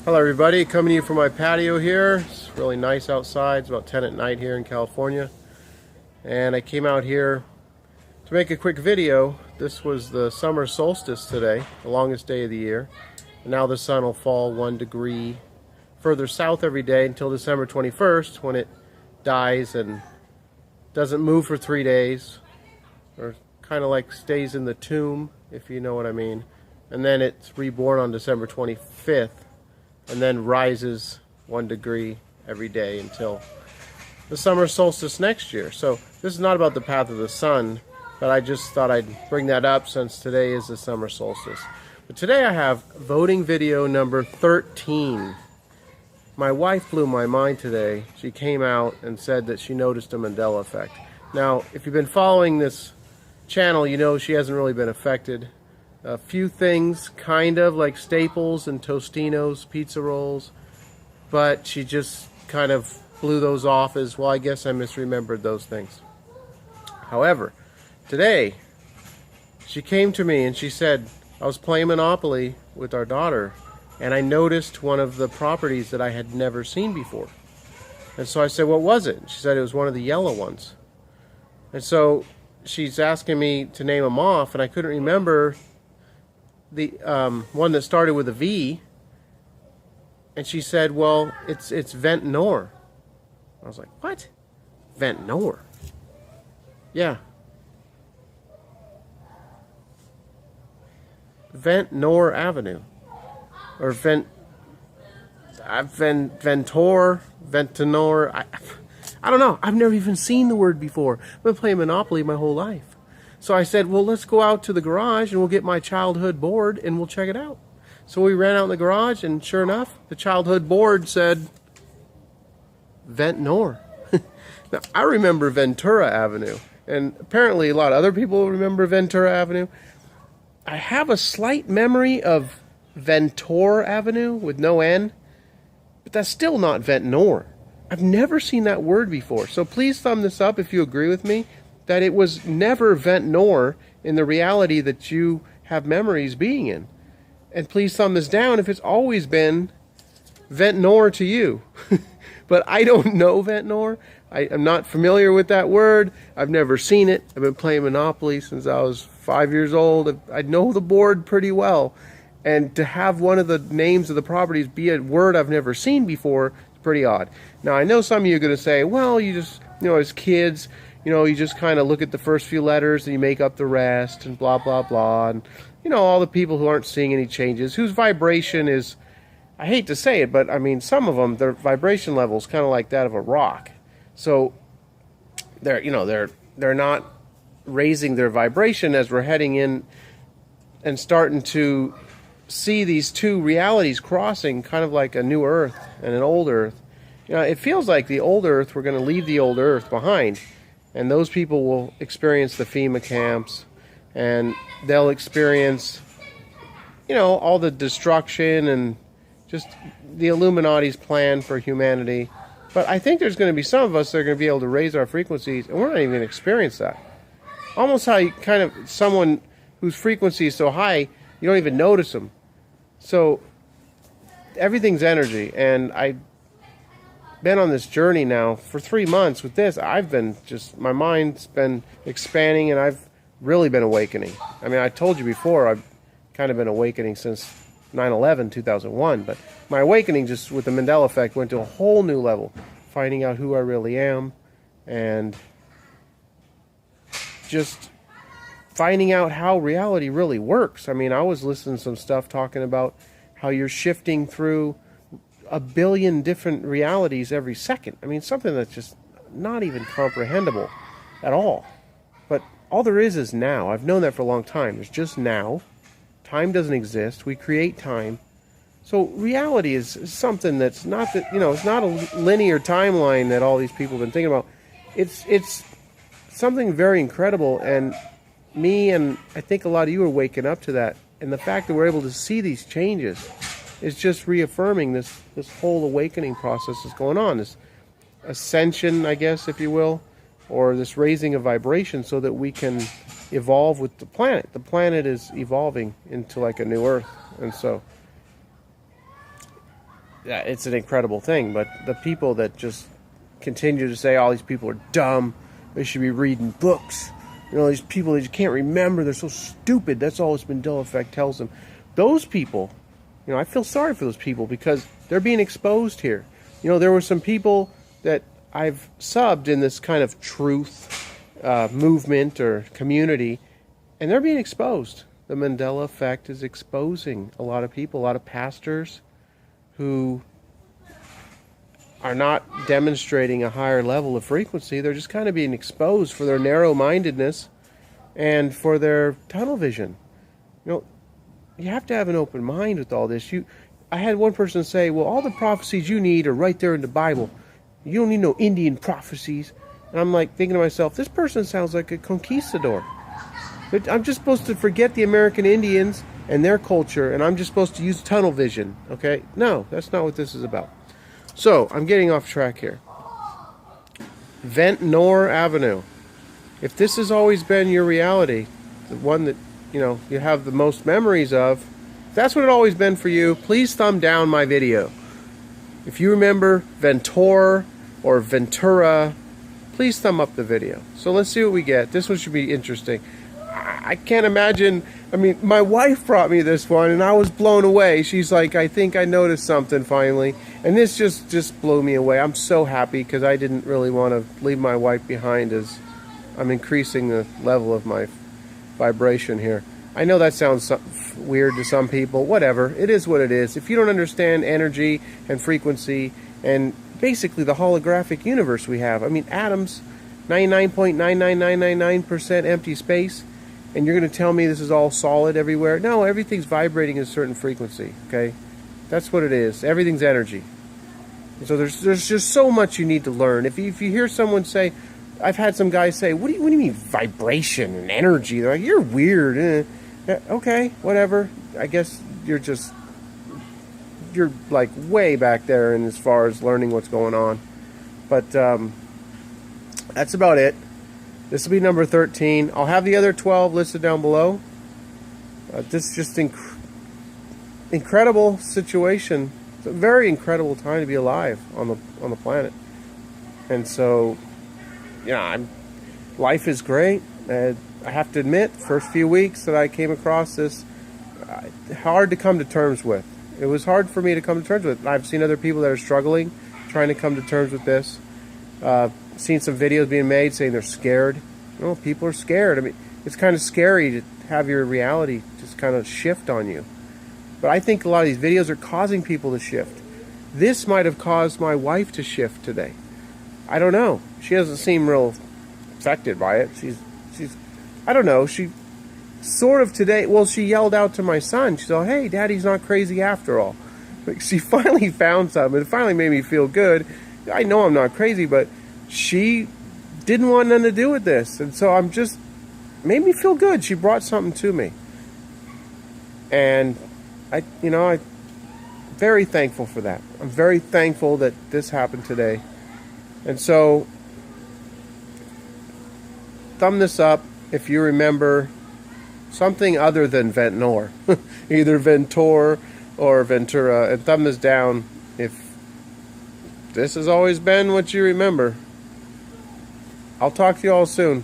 Hello everybody, coming to you from my patio here. It's really nice outside. It's about 10 at night here in California. And I came out here to make a quick video. This was the summer solstice today, the longest day of the year. And now the sun will fall 1 degree further south every day until December 21st, when it dies and doesn't move for 3 days. Or kind of like stays in the tomb, if you know what I mean. And then it's reborn on December 25th. And then rises 1 degree every day until the summer solstice next year. So this is not about the path of the sun, but I just thought I'd bring that up since today is the summer solstice. But today I have voting video number 13. My wife blew my mind today. She came out and said that she noticed a Mandela effect. Now, if you've been following this channel, you know she hasn't really been affected. A few things, kind of like Staples and Tostinos, pizza rolls, but she just kind of blew those off as, well, I guess I misremembered those things. However, today, she came to me and she said, I was playing Monopoly with our daughter, and I noticed one of the properties that I had never seen before. And so I said, what was it? She said it was one of the yellow ones. And so she's asking me to name them off, and I couldn't remember the one that started with a V, and she said, well, it's Ventnor. I was like, what? Ventnor? Yeah. Ventnor Avenue. Or Ventor, Ventor. I don't know. I've never even seen the word before. I've been playing Monopoly my whole life. So I said, well, let's go out to the garage and we'll get my childhood board and we'll check it out. So we ran out in the garage, and sure enough, the childhood board said Ventnor. Now, I remember Ventura Avenue, and apparently a lot of other people remember Ventura Avenue. I have a slight memory of Ventor Avenue with no N, but that's still not Ventnor. I've never seen that word before. So please thumb this up if you agree with me that it was never Ventnor in the reality that you have memories being in. And please thumb this down if it's always been Ventnor to you. But I don't know Ventnor. I'm not familiar with that word. I've never seen it. I've been playing Monopoly since I was 5 years old. I know the board pretty well. And to have one of the names of the properties be a word I've never seen before is pretty odd. Now, I know some of you are going to say, well, you just, as kids, you just kind of look at the first few letters and you make up the rest and blah, blah, blah. And, all the people who aren't seeing any changes, whose vibration is, I hate to say it, but I mean, some of them, their vibration level is kind of like that of a rock. So they're not raising their vibration as we're heading in and starting to see these two realities crossing, kind of like a new earth and an old earth. It feels like the old earth, we're going to leave the old earth behind. And those people will experience the FEMA camps, and they'll experience, all the destruction and just the Illuminati's plan for humanity. But I think there's going to be some of us that are going to be able to raise our frequencies, and we're not even going to experience that. Almost how you kind of, someone whose frequency is so high, you don't even notice them. So everything's energy, and I've been on this journey now for 3 months with this. I've been my mind's been expanding, and I've really been awakening. I mean, I told you before, I've kind of been awakening since 9/11, 2001, but my awakening just with the Mandela effect went to a whole new level, finding out who I really am, and just finding out how reality really works. I mean, I was listening to some stuff talking about how you're shifting through 1 billion different realities every second. I mean, something that's just not even comprehensible at all. But all there is now. I've known that for a long time. There's just now. Time doesn't exist. We create time. So reality is something that's not that, it's not a linear timeline that all these people have been thinking about. It's something very incredible, and me and I think a lot of you are waking up to that. And the fact that we're able to see these changes is just reaffirming this whole awakening process that's going on, this ascension, I guess, if you will, or this raising of vibration so that we can evolve with the planet. The planet is evolving into like a new Earth. And so it's an incredible thing. But the people that just continue to say all these people are dumb, they should be reading books. You know, these people, they just can't remember, they're so stupid. That's all this Mandela effect tells them. Those people, you know, I feel sorry for those people because they're being exposed here. You know, there were some people that I've subbed in this kind of truth movement or community, and they're being exposed. The Mandela effect is exposing a lot of people, a lot of pastors who are not demonstrating a higher level of frequency. They're just kind of being exposed for their narrow-mindedness and for their tunnel vision. You know, you have to have an open mind with all this. I had one person say, well, all the prophecies you need are right there in the Bible. You don't need no Indian prophecies. And I'm like thinking to myself, this person sounds like a conquistador. I'm just supposed to forget the American Indians and their culture, and I'm just supposed to use tunnel vision, okay? No, that's not what this is about. So, I'm getting off track here. Ventnor Avenue. If this has always been your reality, the one that, you know, you have the most memories of, if that's what it's always been for you, please thumb down my video. If you remember Ventor or Ventura, please thumb up the video. So let's see what we get. This one should be interesting. I can't imagine. I mean, my wife brought me this one, and I was blown away. She's like, I think I noticed something finally. And this just blew me away. I'm so happy because I didn't really want to leave my wife behind as I'm increasing the level of my vibration here. I know that sounds weird to some people. Whatever. It is what it is. If you don't understand energy and frequency and basically the holographic universe we have. I mean, atoms, 99.99999% empty space. And you're going to tell me this is all solid everywhere? No, everything's vibrating at a certain frequency, okay? That's what it is. Everything's energy. So there's just so much you need to learn. If you hear someone say, I've had some guys say, what do you mean vibration and energy? They're like, you're weird. Yeah, okay, whatever. I guess you're like way back there in as far as learning what's going on. But that's about it. This will be number 13. I'll have the other 12 listed down below. This is just incredible situation. It's a very incredible time to be alive on the planet. And so, yeah, life is great. I have to admit, first few weeks that I came across this, hard to come to terms with. It was hard for me to come to terms with. I've seen other people that are struggling, trying to come to terms with this. Seen some videos being made saying they're scared. No, people are scared. I mean, it's kind of scary to have your reality just kind of shift on you. But I think a lot of these videos are causing people to shift. This might have caused my wife to shift today. I don't know. She doesn't seem real affected by it. She's I don't know. She sort of today, well, she yelled out to my son. She said, hey, Daddy's not crazy after all. Like, she finally found something. It finally made me feel good. I know I'm not crazy, but she didn't want nothing to do with this. And so made me feel good. She brought something to me. And I'm very thankful for that. I'm very thankful that this happened today. And so, thumb this up if you remember something other than Ventnor. Either Ventor or Ventura. And thumb this down if this has always been what you remember. I'll talk to you all soon.